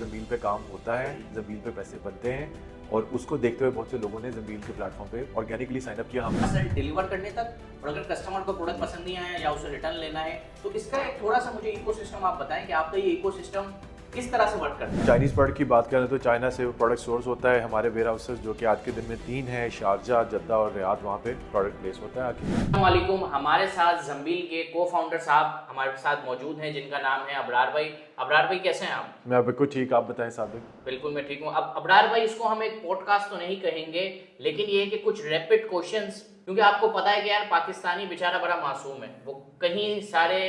ज़मीन पे काम होता है, ज़मीन पे पैसे बनते हैं और उसको देखते हुए बहुत से लोगों ने ज़मीन के प्लेटफॉर्म पे ऑर्गेनिकली साइन अप किया। हम सर डिलीवर करने तक, और अगर कस्टमर को प्रोडक्ट पसंद नहीं आया या उसे रिटर्न लेना है, तो इसका एक थोड़ा सा मुझे इकोसिस्टम आप बताएं कि आपका ये इकोसिस्टम किस तरह से वर्क करता है। चाइनीज़ प्रोडक्ट की बात करें तो चाइना से प्रोडक्ट सोर्स होता है हमारे वेयर हाउसेस, जो कि आज के दिन में 3 है, शारजा, जद्दा और रियाद, वहाँ पे प्रोडक्ट प्लेस होता है आके। अस्सलाम वालेकुम, हमारे साथ ज़म्बील के को फाउंडर साहब हमारे साथ मौजूद हैं, जिनका नाम है अबरार भाई। अबरार भाई कैसे हैं आप? मैं बिल्कुल ठीक, आप बताएं सादिक। बिल्कुल मैं ठीक हूँ। अब अबरार भाई, इसको हम एक पॉडकास्ट तो नहीं कहेंगे, लेकिन ये है कि कुछ रैपिड क्वेश्चंस, क्योंकि आपको पता है कि यार पाकिस्तानी बेचारा बड़ा मासूम है, वो कहीं सारे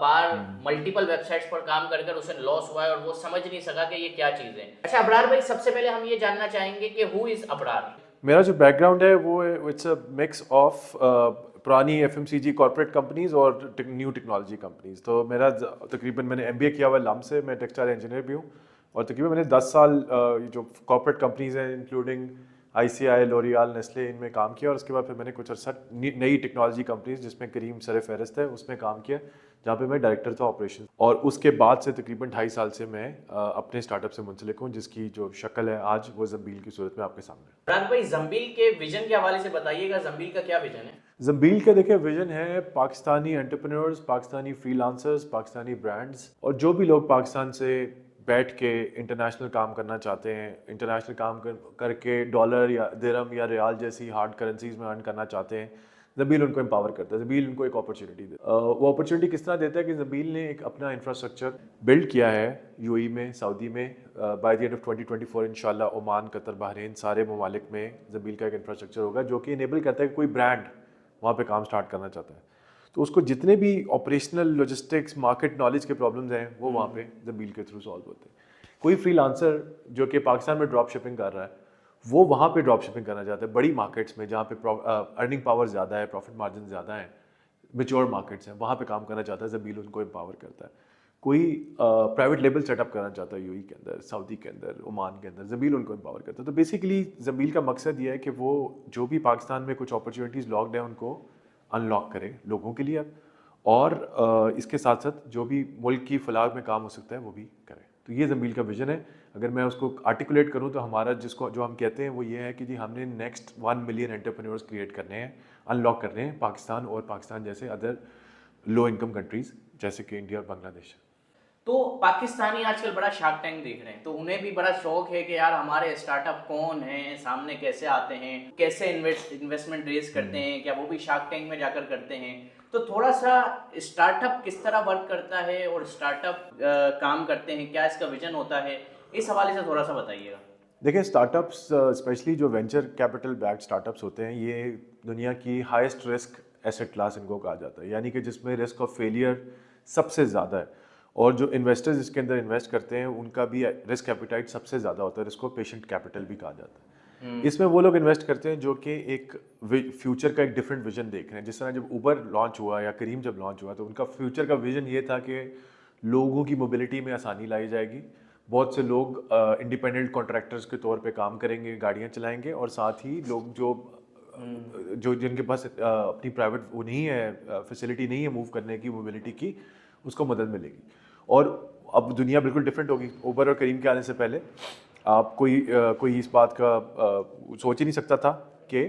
बार मल्टीपल वेबसाइट्स पर काम कर कर उसे लॉस हुआ है और वो समझ नहीं सका कि ये क्या चीज़ है। अच्छा अबरार भाई, सबसे पहले हम ये जानना चाहेंगे कि हु इज़ अबरार। मेरा जो बैकग्राउंड है वो इट्स अ मिक्स ऑफ पुरानी एफएमसीजी कॉर्पोरेट कंपनीज और न्यू टेक्नोलॉजी कंपनीज। तो मेरा तकरीबन मैंने एमबीए किया हुआ लम से, मैं टेक्सटाइल इंजीनियर भी हूँ और तकरीबन मैंने 10 साल जो कॉर्पोरेट कंपनीज हैं इंक्लूडिंग आईसीआई, लोरियाल, नेस्ले, इनमें काम किया और उसके बाद फिर मैंने कुछ अर्सा नई टेक्नोलॉजी कंपनीज जिसमें करीम सर फहरिस्त है उसमें काम किया, जहाँ पे मैं डायरेक्टर था ऑपरेशन। और उसके बाद से तकरीबन 2.5 साल से मैं अपने स्टार्टअप से मुंसलिक हूँ, जिसकी जो शक्ल है आज वो ज़म्बील की सूरत में आपके सामने। अबरार भाई, ज़म्बील के विजन के हवाले से बताइएगा, ज़म्बील का क्या विजन है? ज़म्बील का देखिए विजन है Pakistani entrepreneurs, Pakistani freelancers, Pakistani brands और जो भी लोग पाकिस्तान से बैठ के इंटरनेशनल काम करना चाहते हैं, इंटरनेशनल काम करके डॉलर या दिरहम या रियाल जैसी हार्ड करेंसीज में अर्न करना चाहते हैं, ज़म्बील उनको एम्पावर करता है। ज़म्बील उनको एक अपॉर्चुनिटी देता है। वो अपॉर्चुनिटी किस तरह देता है कि ज़म्बील ने एक अपना इंफ्रास्ट्रक्चर बिल्ड किया है यूएई में, सऊदी में। बाय द एंड ऑफ 2024 इंशाल्लाह ओमान, कतर, बहरीन, सारे ममालिक में ज़म्बील का एक इंफ्रास्ट्रक्चर होगा जो कि इनेबल करता है कि कोई ब्रांड वहाँ पे काम स्टार्ट करना चाहता है तो उसको जितने भी ऑपरेशनल, लॉजिस्टिक्स, मार्केट नॉलेज के प्रॉब्लम्स हैं वो वहाँ पे ज़म्बील के थ्रू सॉल्व होते हैं। कोई फ्रीलांसर जो कि पाकिस्तान में ड्रॉप शिपिंग कर रहा है वो वहाँ पे ड्रॉप शिपिंग करना चाहता है बड़ी मार्केट्स में, जहाँ पे अर्निंग पावर ज़्यादा है, प्रॉफिट मार्जिन ज़्यादा है, मेच्योर मार्केट्स हैं, वहाँ पे काम करना चाहता है, ज़म्बील उनको एम्पावर करता है। कोई प्राइवेट लेबल सेटअप करना चाहता है यूएई के अंदर, सऊदी के अंदर, ओमान के अंदर, ज़म्बील उनको एम्पावर करता है। तो बेसिकली ज़म्बील का मकसद ये है कि वो जो भी पाकिस्तान में कुछ अपॉर्चुनिटीज़ लॉक्ड हैं उनको अनलॉक करे लोगों के लिए और इसके साथ साथ जो भी मुल्क की फलाह में काम हो सकता है वो भी करें। तो ये ज़म्बील का विजन है। अगर मैं उसको आर्टिकुलेट करूँ तो हमारा जिसको जो हम कहते हैं वो ये है कि जी हमने नेक्स्ट 1 मिलियन एंटरप्रेन्योर्स क्रिएट करने हैं, अनलॉक करने हैं पाकिस्तान और पाकिस्तान जैसे अदर लो इनकम कंट्रीज़ जैसे कि इंडिया और बांग्लादेश। तो पाकिस्तानी आजकल बड़ा शार्क टैंक देख रहे हैं, तो उन्हें भी बड़ा शौक है कि यार हमारे स्टार्टअप कौन हैं, सामने कैसे आते हैं, कैसे इन्वेस्टमेंट रेज करते हैं, क्या वो भी शार्क टैंक में जाकर करते हैं। तो थोड़ा सा स्टार्टअप किस तरह वर्क करता है और स्टार्टअप काम करते हैं, क्या इसका विजन होता है, इस हवाले से थोड़ा सा बताइएगा। देखिए स्टार्टअप्स, स्पेशली जो वेंचर कैपिटल बैक्ड स्टार्टअप्स होते हैं, ये दुनिया की हाईएस्ट रिस्क एसेट क्लास इनको कहा जाता है, यानी कि जिसमें रिस्क ऑफ फेलियर सबसे ज़्यादा है और जो इन्वेस्टर्स इसके अंदर इन्वेस्ट करते हैं उनका भी रिस्क एपिटाइट सबसे ज़्यादा होता है। इसको पेशेंट कैपिटल भी कहा जाता है। इसमें वो लोग इन्वेस्ट करते हैं जो कि एक फ्यूचर का एक डिफरेंट विजन देख रहे हैं। जिस तरह जब उबर लॉन्च हुआ या करीम जब लॉन्च हुआ तो उनका फ्यूचर का विजन ये था कि लोगों की मोबिलिटी में आसानी लाई जाएगी, बहुत से लोग इंडिपेंडेंट कॉन्ट्रैक्टर्स के तौर पे काम करेंगे, गाड़ियाँ चलाएंगे और साथ ही लोग जो जिनके पास अपनी प्राइवेट वो नहीं है, फैसिलिटी नहीं है मूव करने की, मोबिलिटी की, उसको मदद मिलेगी। और अब दुनिया बिल्कुल डिफरेंट होगी। उबर और करीम के आने से पहले आप कोई इस बात का सोच ही नहीं सकता था कि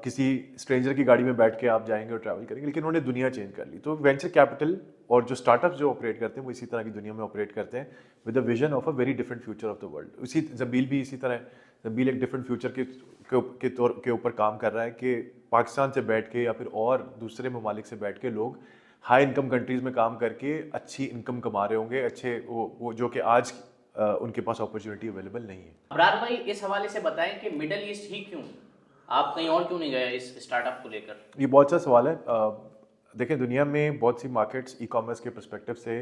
किसी स्ट्रेंजर की गाड़ी में बैठ के आप जाएंगे और ट्रैवल करेंगे, लेकिन उन्होंने दुनिया चेंज कर ली। तो वेंचर कैपिटल और जो स्टार्टअप्स जो ऑपरेट करते हैं वो इसी तरह की दुनिया में ऑपरेट करते हैं with the vision of a very different future of the world. उसी ज़म्बील भी इसी तरह है। ज़म्बील एक डिफरेंट फ्यूचर के ऊपर काम कर रहा है कि पाकिस्तान से बैठ के या फिर और दूसरे ममालिक से बैठ के लोग हाई इनकम कंट्रीज़ में काम करके अच्छी इनकम कमा रहे होंगे, अच्छे वो जो कि आज उनके पास अपॉर्चुनिटी अवेलेबल नहीं है। अबरार भाई, इस हवाले से बताएं कि मिडल ईस्ट ही क्यों, आप कहीं और क्यों नहीं गए इस स्टार्टअप को लेकर? ये बहुत सा सवाल है। देखें दुनिया में बहुत सी मार्केट्स ई कॉमर्स के पर्सपेक्टिव से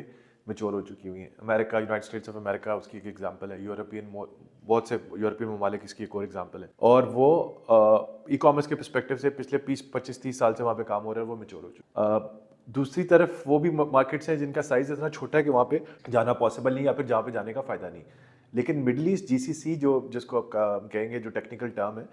मेच्योर हो चुकी हुई हैं। America, United states of America उसकी एक एग्जांपल है। बहुत से यूरोपियन ममालिक इसकी एक और एग्जांपल है। और वो ई कॉमर्स के पर्सपेक्टिव से पिछले 25-30 साल से वहाँ पे काम हो रहा है, वो मेच्योर हो चुका। दूसरी तरफ वो भी मार्केट्स हैं जिनका साइज इतना छोटा है कि वहाँ पे जाना पॉसिबल नहीं या फिर जहाँ पे जाने का फ़ायदा नहीं। लेकिन मिडल ईस्ट जीसीसी जो जिसको आप कहेंगे, जो टेक्निकल टर्म है,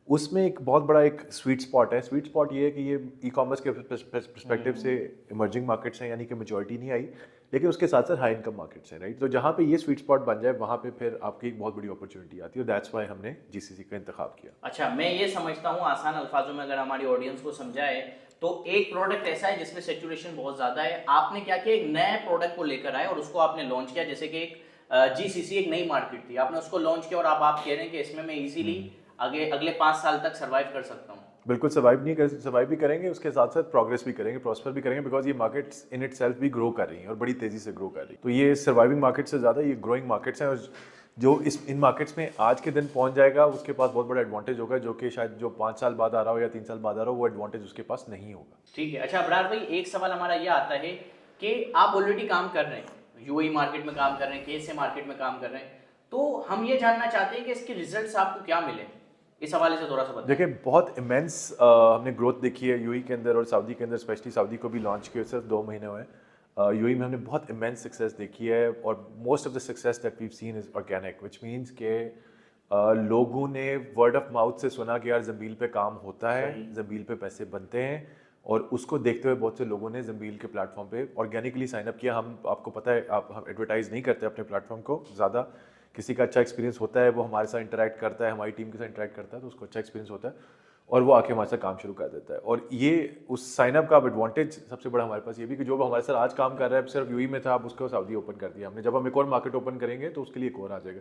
उसमें एक बहुत बड़ा एक स्वीट स्पॉट है। स्वीट स्पॉट ये है कि ये ई कॉमर्स के पर्सपेक्टिव से इमर्जिंग मार्केट्स हैं, यानी कि मेजॉरिटी नहीं आई, लेकिन उसके साथ साथ हाई इनकम मार्केट्स हैं, राइट। तो जहाँ पे ये स्वीट स्पॉट बन जाए वहाँ पे फिर आपकी एक बहुत बड़ी अपॉर्चुनिटी आती है, दैट्स वाई हमने जीसीसी का इंतखाब किया। अच्छा, मैं ये समझता हूँ आसान अल्फाजों में अगर हमारी ऑडियंस को समझाए, तो एक प्रोडक्ट ऐसा है जिसमें सेचुरेशन बहुत ज्यादा है, आपने क्या किया, एक नए प्रोडक्ट को लेकर आए और उसको आपने लॉन्च किया। जैसे कि एक जीसीसी एक नई मार्केट थी, आपने उसको लॉन्च किया और अब आप कह रहे हैं कि इसमें मैं इजीली अगले 5 साल तक सर्वाइव कर सकता हूँ। बिल्कुल सर्वाइव भी करेंगे, उसके साथ साथ प्रोग्रेस भी करेंगे, प्रॉस्पर भी करेंगे, बिकॉज ये मार्केट्स इन इट सेल्फ भी ग्रो कर रही हैं और बड़ी तेजी से ग्रो कर रही हैं। तो ये सर्वाइविंग मार्केट से ज़्यादा ये ग्रोइंग मार्केट्स हैं, और जो इन मार्केट्स में आज के दिन पहुंच जाएगा उसके पास बहुत बड़ा एडवांटेज होगा, जो कि शायद जो 5 साल बाद आ रहा हो या 3 साल बाद आ रहा हो वो एडवांटेज उसके पास नहीं होगा। ठीक है। अच्छा अबरार भाई, एक सवाल हमारा ये आता है कि आप ऑलरेडी काम कर रहे हैं, यूएई मार्केट में काम कर रहे हैं, केएसए मार्केट में काम कर रहे हैं, तो हम ये जानना चाहते हैं कि इसके रिजल्ट्स आपको क्या मिले, इस हवाले से थोड़ा सा बताएं। देखिए, बहुत इमेंस हमने ग्रोथ देखी है यूएई के अंदर और सऊदी के अंदर, स्पेशली सऊदी को भी लॉन्च किए सिर्फ 2 महीने हुए हैं। यूएई में हमने बहुत इमेंस सक्सेस देखी है, और most of the success that we seen is organic, which means के लोगों ने वर्ड ऑफ माउथ से सुना कि यार ज़ंबील पे काम होता है, ज़ंबील पे पैसे बनते हैं, और उसको देखते हुए बहुत से लोगों ने ज़ंबील के प्लेटफॉर्म पे ऑर्गेनिकली साइन अप किया। हम, आपको पता है, हम एडवर्टाइज नहीं करते अपने प्लेटफॉर्म को ज़्यादा, किसी का अच्छा एक्सपीरियंस होता है वो हमारे साथ इंटरेक्ट करता है, हमारी टीम के साथ इंटरेक्ट करता है, तो उसको अच्छा एक्सपीरियंस होता है और वो आके हमारे साथ काम शुरू कर देता है। और ये उस साइन अप का एडवांटेज सबसे बड़ा हमारे पास ये भी कि जो हमारे साथ आज काम कर रहा है सिर्फ यूएई में था, अब उसको सऊदी ओपन कर दिया हमने। जब हम एक और मार्केट ओपन करेंगे तो उसके लिए एक और आ जाएगा,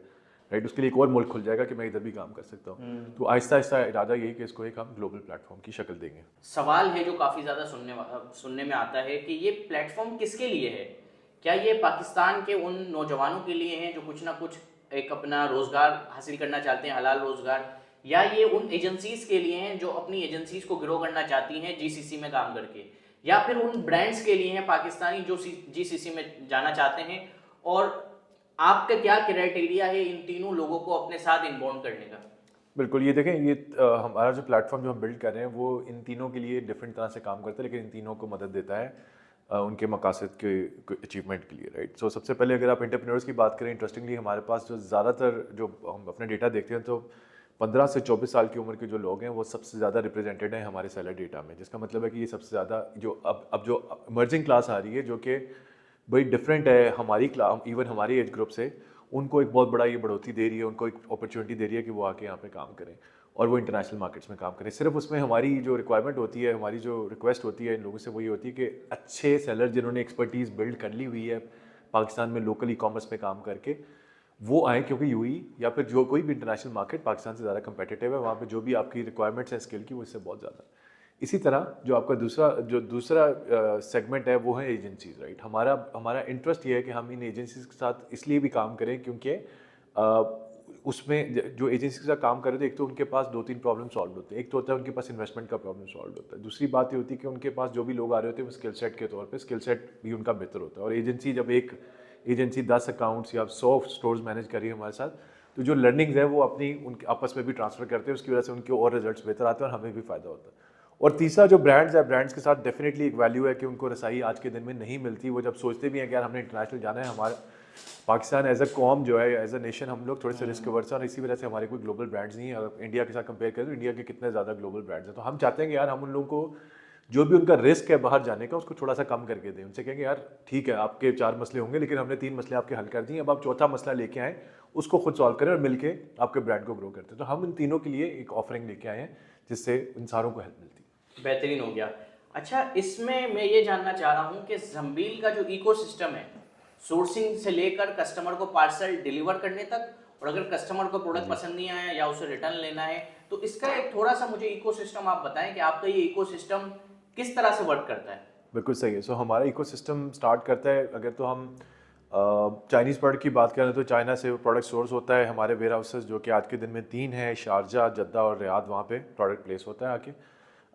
राइट, उसके लिए एक और मुल्क खुल जाएगा कि मैं इधर भी काम कर सकता हूँ। तो आहिस्ता आहिस्ता इरादा यही कि इसको एक हम ग्लोबल प्लेटफॉर्म की शक्ल देंगे। सवाल है जो काफ़ी ज़्यादा सुनने में आता है कि ये प्लेटफॉर्म किसके लिए है? क्या ये पाकिस्तान के उन नौजवानों के लिए हैं जो कुछ ना कुछ एक अपना रोज़गार हासिल करना चाहते हैं, हलाल रोज़गार, या ये उन एजेंसीज़ के लिए हैं जो अपनी एजेंसीज़ को ग्रो करना चाहती हैं जीसीसी में काम करके, या फिर उन ब्रांड्स के लिए हैं पाकिस्तानी जो जीसीसी में जाना चाहते हैं? और आपका क्या क्राइटेरिया है इन तीनों लोगों को अपने साथ इनबाउंड करने का? बिल्कुल, ये देखें, ये हमारा जो प्लेटफॉर्म जो हम बिल्ड कर रहे हैं वो इन तीनों के लिए डिफरेंट तरह से काम करता है, लेकिन इन तीनों को मदद देता है उनके मकासद के अचीवमेंट के लिए, राइट। सो सबसे पहले अगर आप एंटरप्रेन्योर्स की बात करें, इंटरेस्टिंगली हमारे पास जो ज़्यादातर जो हम अपने डेटा देखते हैं तो 15 से 24 साल की उम्र के जो लोग हैं वो सबसे ज़्यादा रिप्रेजेंटेड हैं हमारे सैलरी डेटा में, जिसका मतलब है कि ये सबसे ज़्यादा जो अब जो इमर्जिंग क्लास आ रही है, जो कि बड़ी डिफरेंट है हमारी क्लास, इवन हमारी एज ग्रुप से, उनको एक बहुत बड़ा ये बढ़ोतरी दे रही है, उनको एक अपॉर्चुनिटी दे रही है कि वो आके यहाँ पे काम करें और वो इंटरनेशनल मार्केट्स में काम करें। सिर्फ उसमें हमारी जो रिक्वायरमेंट होती है, हमारी जो रिक्वेस्ट होती है इन लोगों से, वो ये होती है कि अच्छे सेलर जिन्होंने एक्सपर्टीज़ बिल्ड कर ली हुई है पाकिस्तान में लोकल ई कॉमर्स में काम करके, वो आए, क्योंकि यूई या फिर जो कोई भी इंटरनेशनल मार्केट पाकिस्तान से ज़्यादा कंपेटिटिव है, वहाँ पे जो भी आपकी रिक्वायरमेंट्स हैं स्किल की, वो इससे बहुत ज़्यादा है। इसी तरह जो आपका दूसरा सेगमेंट है वो है एजेंसीज, राइट। हमारा इंटरेस्ट ये है कि हम इन एजेंसीज के साथ इसलिए भी काम करें क्योंकि उसमें जो एजेंसी के साथ काम कर रहे थे, एक तो उनके पास 2-3 प्रॉब्लम सॉल्व होते हैं। एक तो होता है उनके पास इन्वेस्टमेंट का प्रॉब्लम सॉल्व होता है, दूसरी बात ये होती है कि उनके पास जो भी लोग आ रहे होते हैं वो स्किल सेट के तौर पे स्किल सेट भी उनका बेहतर होता है। और एजेंसी जब एक एजेंसी 10 अकाउंट्स या 100 स्टोर्स मैनेज कर रही है हमारे साथ, तो जो लर्निंग्स है वो अपनी उनके आपस में भी ट्रांसफर करते हैं, उसकी वजह से उनके और रिजल्ट्स बेहतर आते हैं और हमें भी फ़ायदा होता है। और तीसरा जो ब्रांड्स है, ब्रांड्स के साथ डेफिनेटली एक वैल्यू है कि उनको रसाई आज के दिन में नहीं मिलती। वो जब सोचते भी हैं कि यार हमने इंटरनेशनल जाना है, हमारा पाकिस्तान एज अ कॉम जो है, एज अ नेशन, हम लोग थोड़े से रिस्क अवर्स हैं और इसी वजह से हमारे कोई ग्लोबल ब्रांड्स नहीं है। अगर इंडिया के साथ कंपेयर करें तो इंडिया के कितने ज़्यादा ग्लोबल ब्रांड्स हैं, तो हम चाहते हैं कि यार हम उन लोगों को जो भी उनका रिस्क है बाहर जाने का, उसको थोड़ा सा कम करके दें। उनसे कहेंगे यार ठीक है, आपके 4 मसले होंगे लेकिन हमने 3 मसले आपके हल कर दिए, अब आप चौथा मसला लेके आएँ, उसको खुद सॉल्व करें और मिलके आपके ब्रांड को ग्रो करते हैं। तो हम इन तीनों के लिए एक ऑफरिंग लेके आए हैं जिससे इन सारों को हेल्प मिलती है। बेहतरीन हो गया। अच्छा, इसमें मैं ये जानना चाह रहा हूँ कि ज़ंबील का जो इकोसिस्टम है, सोर्सिंग से लेकर कस्टमर को पार्सल डिलीवर करने तक, और अगर कस्टमर को प्रोडक्ट पसंद नहीं आया या उसे रिटर्न लेना है, तो इसका एक थोड़ा सा मुझे इकोसिस्टम आप बताएं कि आपका ये इकोसिस्टम किस तरह से वर्क करता है। बिल्कुल सही है। सो हमारा इकोसिस्टम स्टार्ट करता है, अगर तो हम चाइनीज़ प्रोडक्ट की बात करें तो चाइना से प्रोडक्ट सोर्स होता है हमारे वेयर हाउसेस, जो कि आज के दिन में 3 है, शारजा, जद्दा और रियाद, वहाँ पे प्रोडक्ट प्लेस होता है आके।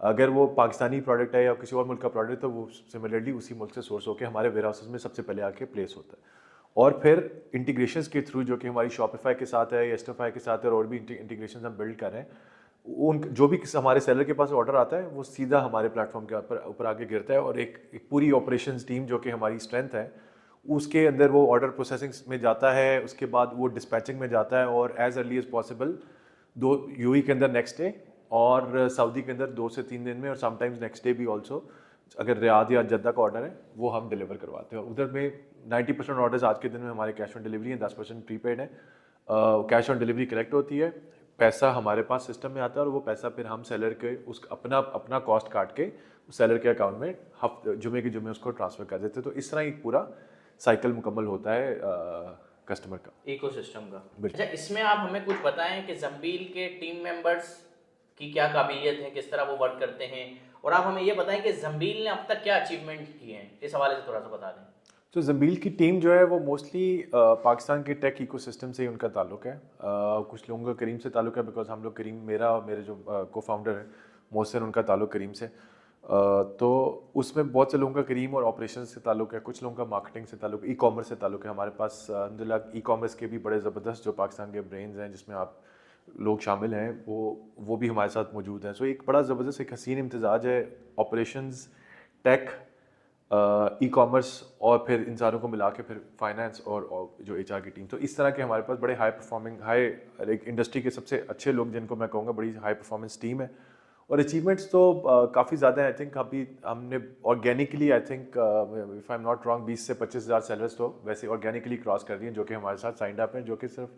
अगर वो पाकिस्तानी प्रोडक्ट है या किसी और मुल्क का प्रोडक्ट है तो वो सिमिलरली उसी मुल्क से सोर्स होकर हमारे वेयर हाउसेस में सबसे पहले आके प्लेस होता है। और फिर इंटीग्रेशंस के थ्रू, जो कि हमारी शॉपिफाई के साथ है, एस्टोफाई के साथ है, और भी इंटीग्रेशन हम बिल्ड कर रहे हैं, उन जो भी हमारे सेलर के पास ऑर्डर आता है वो सीधा हमारे प्लेटफॉर्म के ऊपर आके गिरता है, और एक पूरी ऑपरेशंस टीम जो कि हमारी स्ट्रेंथ है, उसके अंदर वो ऑर्डर प्रोसेसिंग में जाता है, उसके बाद वो डिस्पैचिंग में जाता है, और एज अर्ली एज पॉसिबल यूई के अंदर नेक्स्ट डे और सऊदी के अंदर 2 से 3 दिन में और समटाइम्स नेक्स्ट डे भी ऑल्सो, अगर रियाद या जद्दा का ऑर्डर है वो हम डिलीवर करवाते हैं। और उधर में 90% ऑर्डर्स आज के दिन में हमारे कैश ऑन डिलीवरी हैं, 10% प्रीपेड है। कैश ऑन डिलीवरी कलेक्ट होती है, पैसा हमारे पास सिस्टम में आता है और वो पैसा फिर हम सेलर के उस अपना कॉस्ट काट के सेलर के अकाउंट में जुमे के जुमे उसको ट्रांसफ़र कर देते हैं। तो इस तरह एक पूरा साइकिल मुकम्मल होता है कस्टमर का, इकोसिस्टम का। अच्छा, इसमें आप हमें कुछ बताएं कि ज़ंबील के टीम मेंबर्स की क्या काबिलियत है, किस तरह वो वर्क करते हैं, और आप हमें ये बताएं कि ज़ंबील ने अब तक क्या अचीवमेंट किए हैं, इस हवाले से थोड़ा सा बता दें। तो ज़ंबील की टीम जो है वो मोस्टली पाकिस्तान के टेक इकोसिस्टम से ही उनका ताल्लुक है। कुछ लोगों का करीम से ताल्लुक है, बिकॉज हम लोग करीम, मेरा और मेरे जो को फाउंडर है मोहसिन, उनका ताल्लुक करीम से। तो उसमें बहुत से लोगों का करीम और ऑपरेशन से ताल्लुक है, कुछ लोगों का मार्केटिंग से ताल्लुक, ई कॉमर्स से ताल्लुक है। हमारे पास अल्हम्दुलिल्लाह ई कॉमर्स के भी बड़े ज़बरदस्त जो पाकिस्तान के ब्रेन्स हैं, जिसमें आप लोग शामिल हैं, वो भी हमारे साथ मौजूद हैं। सो एक बड़ा ज़बरदस्त एक हसीन इम्तजाज है ऑपरेशंस, टेक, ई कॉमर्स और फिर इन सारों को मिला के फिर फाइनेंस और जो एचआर की टीम। तो इस तरह के हमारे पास बड़े हाई परफॉर्मिंग, एक इंडस्ट्री के सबसे अच्छे लोग जिनको मैं कहूँगा बड़ी हाई परफॉर्मेंस टीम है। और अचीवमेंट्स तो काफ़ी ज़्यादा है। आई थिंक अभी हमने organically, I think if I am not wrong, 20 से 25,000 सेलर्स तो वैसे ऑर्गेनिकली क्रॉस कर रही हैं, जो कि हमारे साथ साइंड अप हैं, जो कि सिर्फ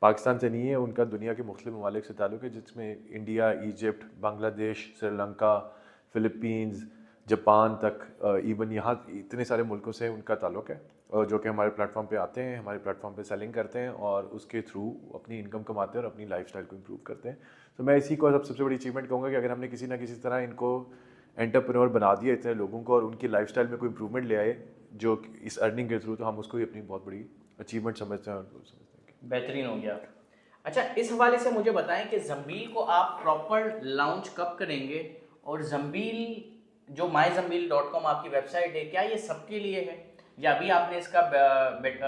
पाकिस्तान से नहीं है, उनका दुनिया के मुख्तलिफ ममालिक से ताल्लुक है, जिसमें India, Egypt, Bangladesh, Sri Lanka, Philippines, Japan तक, इवन यहाँ इतने सारे मुल्कों से उनका ताल्लुक है, और जो कि हमारे प्लेटफॉर्म पे आते हैं, हमारे प्लेटफॉर्म पे सेलिंग करते हैं और उसके थ्रू अपनी इनकम कमाते हैं और अपनी लाइफस्टाइल को इम्प्रूव करते हैं। तो मैं इसी को सबसे बड़ी अचीवमेंट कहूँगा कि अगर हमने किसी ना किसी तरह इनको एंटरप्रेन्योर बना दिया इतने लोगों को और उनकी लाइफस्टाइल में कोई इम्प्रूवमेंट ले आए जो इस अर्निंग के थ्रू, तो हम उसको ही अपनी बहुत बड़ी अचीवमेंट समझते हैं और समझते हैं। बेहतरीन हो गया। अच्छा, इस हवाले से मुझे बताएं कि ज़ंबील को आप प्रॉपर लॉन्च कब करेंगे, और ज़ंबील जो myzambil.com आपकी वेबसाइट है, क्या ये सबके लिए है या अभी आपने इसका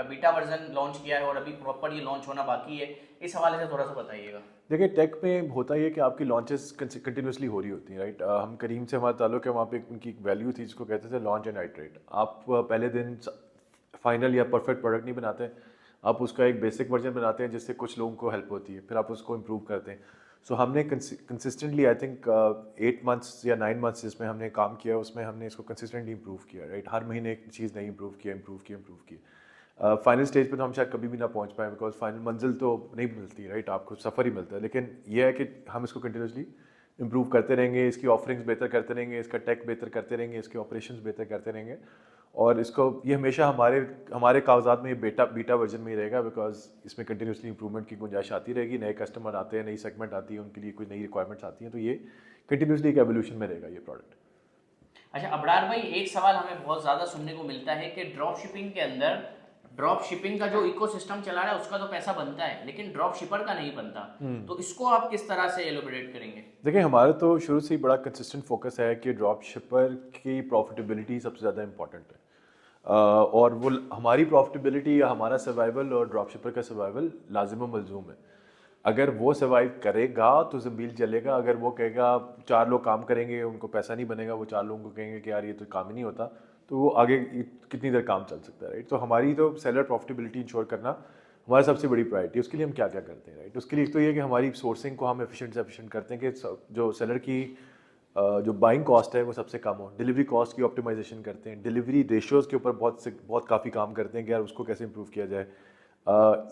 बीटा वर्जन लॉन्च किया है और अभी प्रॉपर ये लॉन्च होना बाकी है? इस हवाले से थोड़ा सा बताइएगा। देखिए, टेक में होता ही है कि आपकी लॉन्चेस कंटिन्यूसली हो रही होती हैं, राइट। हम करीम से हमारा ताल्लुक है, वहाँ पे उनकी एक वैल्यू थी जिसको कहते थे लॉन्च एंड आइटरेट। आप पहले दिन फाइनल या परफेक्ट प्रोडक्ट नहीं बनाते, आप उसका एक बेसिक वर्जन बनाते हैं जिससे कुछ लोगों को हेल्प होती है, फिर आप उसको इम्प्रूव करते हैं। सो हमने कंसिस्टेंटली, आई थिंक 8 मंथ्स या 9 मंथ्स जिसमें हमने काम किया, उसमें हमने इसको कंसिस्टेंटली इम्प्रूव किया, राइट। हर महीने एक चीज़ नहीं इम्प्रूव किया। फाइनल स्टेज पे तो हम शायद कभी भी ना पहुंच पाए, बिकॉज फाइनल मंजिल तो नहीं मिलती, राइट, आपको सफ़र ही मिलता है। लेकिन यह है कि हम इसको कंटिन्यूसली इम्प्रूव करते रहेंगे, इसकी ऑफरिंग्स बेहतर करते रहेंगे, इसका टेक बेहतर करते रहेंगे, इसके ऑपरेशंस बेहतर करते रहेंगे, और इसको ये हमेशा हमारे कागजात में ये बीटा वर्जन में ही रहेगा, बिकॉज इसमें कंटिन्यूसली इंप्रूवमेंट की गुंजाइश आती रहेगी। नए कस्टमर आते हैं, नई सेगमेंट आती है, उनके लिए कोई नई रिक्वायरमेंट्स आती हैं, तो ये कंटिन्यूसली एक एवोल्यूशन में रहेगा ये प्रोडक्ट। अच्छा अबरार भाई, एक सवाल हमें बहुत ज़्यादा सुनने को मिलता है कि ड्रॉप शिपिंग के अंदर, ड्रॉप शिपिंग का जो इकोसिस्टम चला रहा है उसका तो पैसा बनता है, लेकिन ड्रॉप शिपर का नहीं बनता। तो इसको आप किस तरह से एलोबरेट करेंगे? देखिए, हमारा तो शुरू से ही बड़ा कंसिस्टेंट फोकस है कि ड्रॉप शिपर की प्रॉफिटेबिलिटी सबसे ज़्यादा इंपॉर्टेंट है, और वो हमारी प्रॉफिटेबिलिटी या हमारा सर्वाइवल और ड्रॉप शिपर का सर्वाइवल लाजिम व मलजूम है। अगर वो सर्वाइव करेगा तो ज़मील चलेगा। अगर वो कहेगा 4 लोग काम करेंगे, उनको पैसा नहीं बनेगा, वो 4 लोगों को कहेंगे कि यार ये तो काम ही नहीं होता, तो वो आगे कितनी देर काम चल सकता है, राइट। तो हमारी तो सेलर प्रॉफिटेबिलिटी इंश्योर करना हमारी सबसे बड़ी प्रायोरिटी। उसके लिए हम क्या क्या करते हैं, राइट। उसके लिए तो ये कि हमारी सोर्सिंग को हम एफिशिएंट से एफिशिएंट करते हैं कि जो सेलर की जो बाइंग कॉस्ट है वो सबसे कम हो। डिलीवरी कॉस्ट की ऑप्टिमाइजेशन करते हैं, डिलीवरी रेशियोज़ के ऊपर बहुत काफ़ी काम करते हैं कि यार उसको कैसे इंप्रूव किया जाए।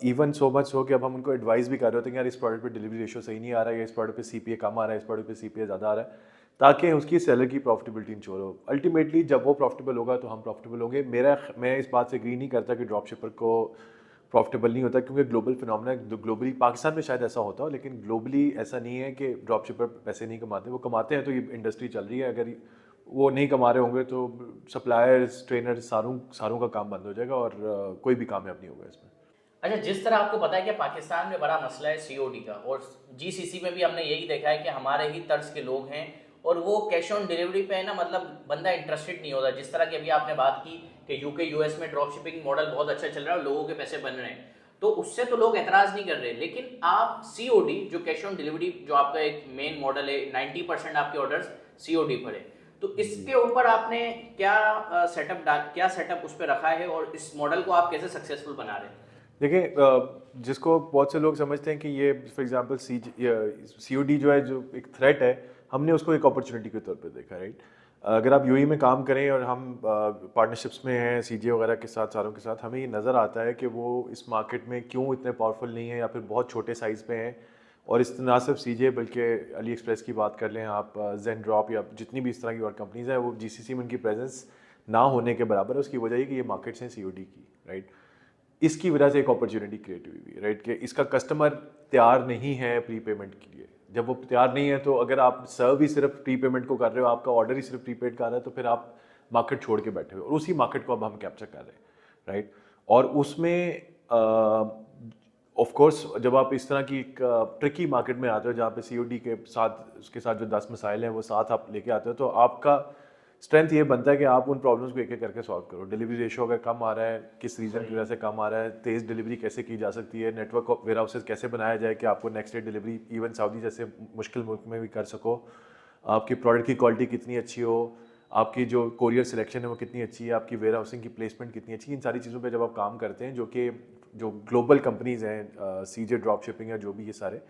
इवन सो मच हो कि अब हम उनको एडवाइस भी कर रहे होते हैं कि यार इस प्रोडक्ट पे डिलीवरी रेशियो सही नहीं आ रहा है, या इस प्रोडक्ट पे सीपीए कम आ रहा है, इस प्रोडक्ट पे सीपीए ज़्यादा आ रहा है, ताकि उसकी सेलर की प्रॉफिटेबिलिटी इंश्योर हो। अल्टीमेटली जब वो प्रॉफिटेबल होगा तो हम प्रॉफिटेबल होंगे। मैं इस बात से एग्री नहीं करता कि ड्रॉप शिपर को प्रॉफिटेबल नहीं होता, क्योंकि ग्लोबल फिनोमेना, ग्लोबली पाकिस्तान में शायद ऐसा होता हो, लेकिन ग्लोबली ऐसा नहीं है कि ड्रॉप शिपर पैसे नहीं कमाते। वो कमाते हैं, तो ये इंडस्ट्री चल रही है। अगर वो नहीं कमा रहे होंगे तो सप्लायर्स, ट्रेनर्स, सारों का काम बंद हो जाएगा और कोई भी कामयाब नहीं होगा इसमें। अच्छा, जिस तरह आपको पता है कि पाकिस्तान में बड़ा मसला है सीओडी का, और जीसीसी में भी हमने यही देखा है कि हमारे ही तर्ज के लोग हैं और वो कैश ऑन डिलीवरी पे है ना, मतलब बंदा इंटरेस्टेड नहीं होता। जिस तरह की अभी आपने बात की कि यूके यूएस में ड्रॉप शिपिंग मॉडल बहुत अच्छा चल रहा है और लोगों के पैसे बन रहे हैं, तो उससे तो लोग एतराज़ नहीं कर रहे। लेकिन आप सीओडी, जो कैश ऑन डिलीवरी, जो आपका एक मेन मॉडल है, 90% आपके ऑर्डर्स सीओडी पर है, तो इसके ऊपर आपने क्या सेटअप उस पर रखा है और इस मॉडल को आप कैसे सक्सेसफुल बना रहे हैं? देखिए जिसको बहुत से लोग समझते हैं कि ये फॉर एग्जांपल COD जो है, जो एक थ्रेट है, हमने उसको एक अपॉर्चुनिटी के तौर पे देखा, राइट। अगर आप यूएई में काम करें और हम पार्टनरशिप्स में हैं सीजे वगैरह के साथ, सारों के साथ, हमें ये नज़र आता है कि वो इस मार्केट में क्यों इतने पावरफुल नहीं है या फिर बहुत छोटे साइज़ पे हैं। और इस ना सिर्फ सीजे बल्कि अली एक्सप्रेस की बात कर लें आप, जेन ड्रॉप या जितनी भी इस तरह की और कंपनीज हैं, वो जीसीसी में उनकी प्रेजेंस ना होने के बराबर है। उसकी वजह ये कि ये मार्केट्स हैं सीओडी की, राइट। इसकी वजह से एक अपॉर्चुनिटी क्रिएट हुई हुई, राइट, कि इसका कस्टमर तैयार नहीं है प्री पेमेंट के लिए। जब वो तैयार नहीं है तो अगर आप सर्व ही सिर्फ प्री पेमेंट को कर रहे हो, आपका ऑर्डर ही सिर्फ प्री पेड का आ रहा है, तो फिर आप मार्केट छोड़ के बैठे हो। और उसी मार्केट को अब हम कैप्चर कर रहे हैं, राइट। और उसमें ऑफ कोर्स जब आप इस तरह की एक ट्रिकी मार्केट में आते हो जहाँ पे सीओडी के साथ, उसके साथ जो 10 मसाइल हैं वो साथ आप लेके आते हो, तो आपका स्ट्रेंथ ये बनता है कि आप उन प्रॉब्लम्स को एक एक करके सॉल्व करो। डिलीवरी रेशो अगर कम आ रहा है, किस रीज़न की वजह से कम आ रहा है, तेज़ डिलीवरी कैसे की जा सकती है, नेटवर्क वेयर हाउसेज कैसे बनाया जाए कि आपको next day delivery even Saudi जैसे मुश्किल मुल्क में भी कर सको, आपकी प्रोडक्ट की क्वालिटी कितनी अच्छी हो, आपकी जो कोरियर सिलेक्शन है वो कितनी अच्छी है, आपकी वेयर हाउसिंग की प्लेसमेंट कितनी अच्छी है। इन सारी चीज़ों पे जब आप काम करते हैं, जो ग्लोबल कंपनीज हैं, सीजे ड्रॉप शिपिंग या जो भी ये सारे,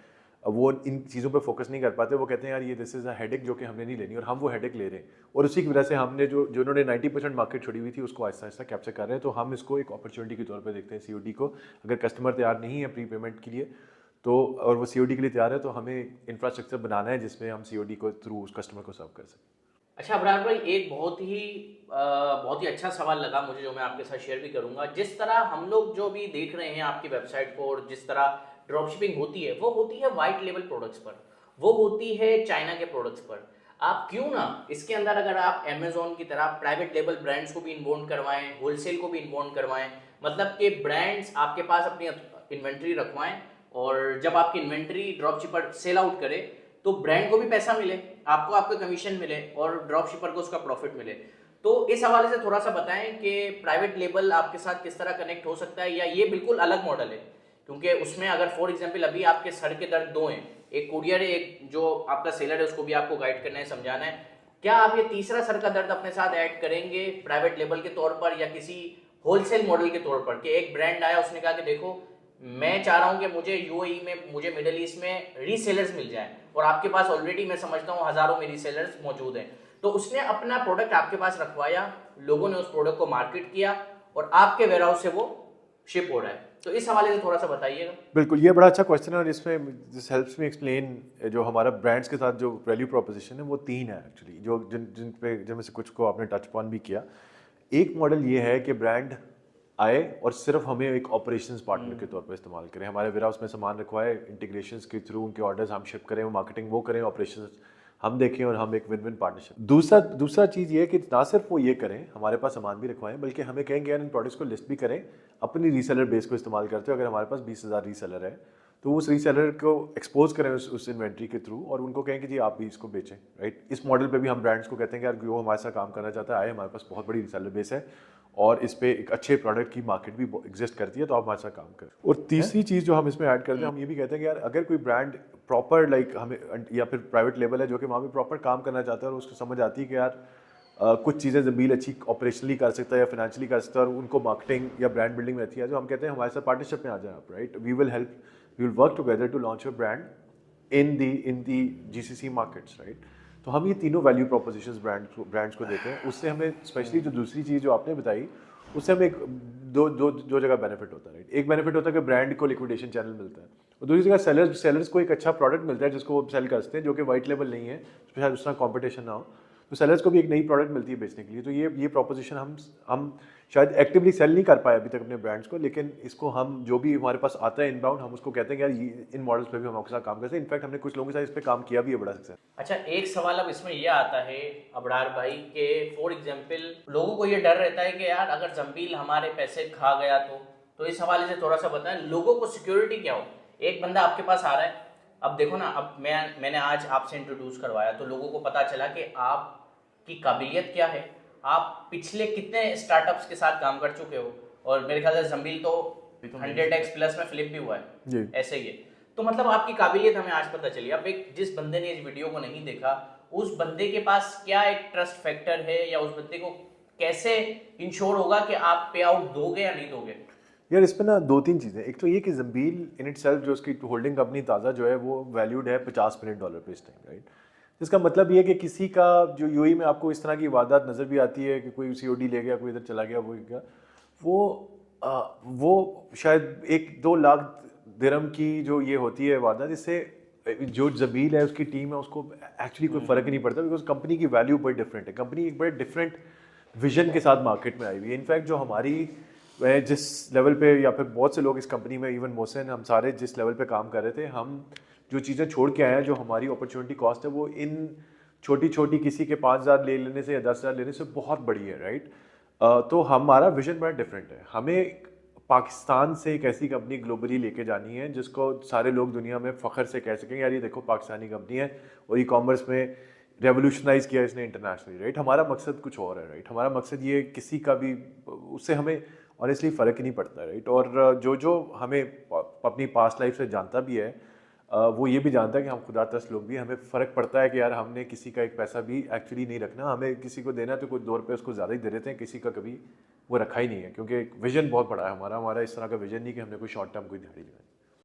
वो इन चीज़ों पे फोकस नहीं कर पाते। वो कहते हैं यार ये दिस इज़ अ हेडेक जो कि हमने नहीं लेनी, और हम वो हेडेक ले रहे हैं। और उसी की वजह से हमने जो जो उन्होंने 90% मार्केट छोड़ी हुई थी उसको आहिस्ता आहिस्ता कैप्चर कर रहे हैं। तो हम इसको एक अपॉर्चुनिटी के तौर पे देखते हैं सीओडी को। अगर कस्टमर तैयार नहीं है प्री पेमेंट के लिए तो, और वो सीओडी के लिए तैयार है, तो हमें इंफ्रास्ट्रक्चर बनाना है जिसमें हम सीओडी को थ्रू उस कस्टमर को सर्व कर सकें। अच्छा अबरार भाई, एक बहुत ही अच्छा सवाल लगा मुझे जो मैं आपके साथ शेयर भी करूंगा। जिस तरह हम लोग जो भी देख रहे हैं आपकी वेबसाइट को, और जिस तरह ड्रॉप शिपिंग होती है, वो होती है वाइट लेवल प्रोडक्ट्स पर, वो होती है चाइना के प्रोडक्ट्स पर। आप क्यों ना इसके अंदर, अगर आप अमेजोन की तरह प्राइवेट लेबल ब्रांड्स को भी इन्वॉल्व करवाएं, होलसेल को भी इन्वॉल्व करवाएं, मतलब कि ब्रांड्स आपके पास अपनी इन्वेंट्री रखवाएं, और जब आपकी इन्वेंट्री ड्रॉप शिपर सेल आउट करे तो ब्रांड को भी पैसा मिले, आपको आपका कमीशन मिले, और ड्रॉप शिपर को उसका प्रॉफिट मिले। तो इस हवाले से थोड़ा सा बताएं कि प्राइवेट लेबल आपके साथ किस तरह कनेक्ट हो सकता है, या ये बिल्कुल अलग मॉडल है? क्योंकि उसमें अगर फॉर एग्जांपल अभी आपके सर के दर्द दो हैं, एक कुरियर है, एक जो आपका सेलर है, उसको भी आपको गाइड करना है, समझाना है। क्या आप ये तीसरा सर का दर्द अपने साथ ऐड करेंगे प्राइवेट लेबल के तौर पर, या किसी होलसेल मॉडल के तौर पर, कि एक ब्रांड आया, उसने कहा कि देखो मैं चाह रहा हूं कि मुझे यूएई में, मुझे मिडिल ईस्ट में रीसेलर्स मिल जाएं, और आपके पास ऑलरेडी मैं समझता हूं हजारों में रीसेलर्स मौजूद हैं, तो उसने अपना प्रोडक्ट आपके पास रखवाया, लोगों ने उस प्रोडक्ट को मार्केट किया, और आपके वेयरहाउस से वो शिप हो रहा है। तो इस हवाले से थोड़ा सा बताइएगा। बिल्कुल, ये बड़ा अच्छा क्वेश्चन है, और इसमें दिस हेल्प्स मी एक्सप्लेन जो हमारा ब्रांड्स के साथ जो वैल्यू प्रोपोजिशन है वो तीन है एक्चुअली, जो जिन जिन पे जिनमें से कुछ को आपने टच ऑन भी किया। एक मॉडल ये है कि ब्रांड आए और सिर्फ हमें एक ऑपरेशंस पार्टनर के तौर पर इस्तेमाल करें, हमारे वेयरहाउस में सामान रखवाए, इंटीग्रेशंस के थ्रू उनके ऑर्डर्स हम शिप करें, वो मार्केटिंग वो करें, ऑपरेशंस हम देखें, और हम एक विन विन पार्टनरशिप। दूसरा चीज़ ये है कि ना सिर्फ वो ये करें, हमारे पास सामान भी रखवाएं, बल्कि हमें कहेंगे यार इन प्रोडक्ट्स को लिस्ट भी करें, अपनी रीसेलर बेस को इस्तेमाल करते हो। अगर हमारे पास 20,000 रीसेलर है तो उस रीसेलर को एक्सपोज करें उस इन्वेंट्री के थ्रू, और उनको कहें कि जी आप भी इसको बेचें, राइट। इस मॉडल पे भी हम ब्रांड्स को कहते हैं कि यार जो हमारे साथ काम करना चाहता है आए, हमारे पास बहुत बड़ी रीसेलर बेस है और इस पे एक अच्छे प्रोडक्ट की मार्केट भी एग्जिस्ट करती है, तो आप हमारे साथ काम करें। और तीसरी चीज़ जो हम इसमें ऐड करते हैं, हम ये भी कहते हैं कि यार अगर कोई ब्रांड प्रॉपर लाइक हमें, या फिर प्राइवेट लेवल है जो कि वहाँ पे प्रॉपर काम करना चाहता है, और उसको समझ आती है कि यार कुछ चीज़ें जमील अच्छी ऑपरेशनली कर सकता है या फाइनेंशियली कर सकता है, और उनको मार्केटिंग या ब्रांड बिल्डिंग में अच्छी है, जो हम कहते हैं हमारे साथ पार्टनरशिप में आ जाए आप, right. We will work together to launch your brand in the GCC markets, right. तो हम ये तीनों वैल्यू प्रोपोजिशंस ब्रांड्स को देते हैं। उससे हमें स्पेशली जो दूसरी चीज़ जो आपने बताई, उससे हमें एक दो जगह बेनिफिट होता है, राइट। एक बेनिफिट होता है कि ब्रांड को लिक्विडेशन चैनल मिलता है, और दूसरी जगह सेलर्स को एक अच्छा प्रोडक्ट मिलता है जिसको वो सेल करते हैं, जो कि वाइट लेबल नहीं है, शायद उसका कॉम्पिटिशन ना हो, तो सेलर्स को भी एक नई प्रोडक्ट मिलती है बेचने के लिए। तो ये प्रोपोजिशन हम शायद एक्टिवली सेल नहीं कर पाए अभी तक अपने ब्रांड्स को, लेकिन इसको हम जो भी हमारे पास आता है इनबाउंड, हम उसको कहते हैं कि यार ये इन मॉडल्स पे भी हम आपके साथ काम करते हैं। इनफैक्ट हमने कुछ लोगों के साथ इस पे काम किया भी है, बड़ा सक्सेस। अच्छा, एक सवाल अब इसमें यह आता है अबरार भाई के, फॉर एग्जांपल लोगों को ये डर रहता है कि यार अगर जंबील हमारे पैसे खा गया तो इस हवाले से थोड़ा सा बताएं, लोगों को सिक्योरिटी क्या हो। एक बंदा आपके पास आ रहा है, अब देखो ना, अब मैंने आज आपसे इंट्रोड्यूस करवाया, तो लोगों को पता चला कि आपकी काबिलियत क्या है, आप पिछले कितने स्टार्टअप्स के साथ काम कर चुके हो, और मेरे ख्याल से जंबील तो 100x प्लस में फ्लिप भी हुआ है, ऐसे ही है। तो मतलब आपकी काबिलियत हमें आज पता चली। अब एक जिस बंदे ने इस वीडियो को नहीं देखा, उस बंदे के पास क्या एक ट्रस्ट फैक्टर है, या उस बंदे को कैसे इंश्योर होगा कि आप पे आउट दोगे या नहीं दोगे? यार इसमें ना दो तीन चीज़ें, एक तो ये कि जंबील इन इटसेल्फ जो उसकी होल्डिंग कंपनी ताज़ा जो है वो वैल्यूड है $50 मिलियन पे इस टाइम, राइट। इसका मतलब ये है कि किसी का जो यूएई में आपको इस तरह की वारदात नज़र भी आती है कि कोई सीओडी ले गया, कोई इधर चला गया, वो गया, वो शायद 1-2 लाख दिरहम की जो ये होती है वारदात, इससे जो जबील है उसकी टीम है उसको एक्चुअली कोई फ़र्क ही नहीं पड़ता, बिकॉज कंपनी की वैल्यू बड़ी डिफरेंट है। कंपनी एक बड़े डिफरेंट विजन के साथ मार्केट में आई हुई है। इनफैक्ट जो हमारी वह जिस लेवल पे, या फिर बहुत से लोग इस कंपनी में, इवन मोहसिन, हम सारे जिस लेवल पे काम कर रहे थे, हम जो चीज़ें छोड़ के आए हैं, जो हमारी अपॉर्चुनिटी कॉस्ट है, वो इन छोटी छोटी किसी के 5,000 ले लेने से या 10,000 लेने से बहुत बड़ी है, राइट। तो हमारा विजन बड़ा डिफरेंट है। हमें पाकिस्तान से एक ऐसी कंपनी ग्लोबली लेके जानी है जिसको सारे लोग दुनिया में फ़ख्र से कह सकें, यार ये देखो पाकिस्तानी कंपनी है और ई कॉमर्स में रेवोल्यूशनाइज किया इसने इंटरनेशनली, राइट। हमारा मकसद कुछ और है, राइट। हमारा मकसद ये किसी का भी, उससे हमें ऑनेस्टली फ़र्क ही नहीं पड़ता, राइट। और जो जो हमें अपनी पास्ट लाइफ से जानता भी है, वो ये भी जानता है कि हम खुदा तरस लोग भी, हमें फ़र्क पड़ता है कि यार हमने किसी का एक पैसा भी एक्चुअली नहीं रखना। हमें किसी को देना है तो कुछ 2 रुपये उसको ज़्यादा ही दे देते हैं, किसी का कभी वो रखा ही नहीं है, क्योंकि एक विजन बहुत बड़ा है हमारा। हमारा इस तरह का विजन नहीं कि हमने कोई शॉर्ट टर्म कोई दिहाड़ी लगाई।